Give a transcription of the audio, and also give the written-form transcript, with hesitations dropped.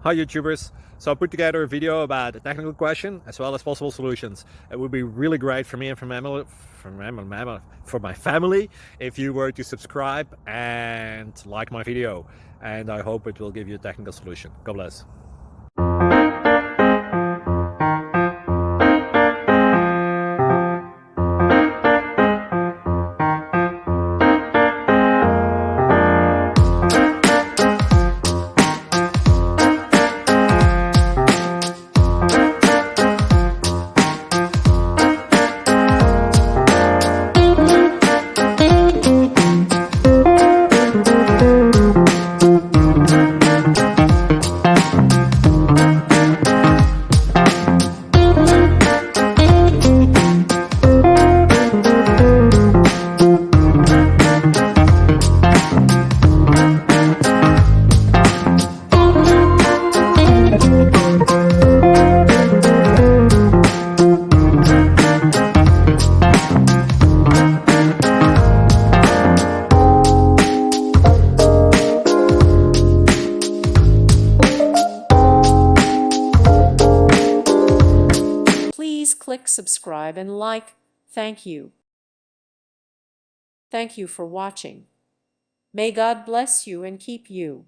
Hi YouTubers! So I put together a video about a technical question as well as possible solutions. It would be really great for me and for my family if you were to subscribe and like my video, and I hope it will give you a technical solution. God bless. Please click subscribe and like. Thank you. Thank you for watching. May God bless you and keep you.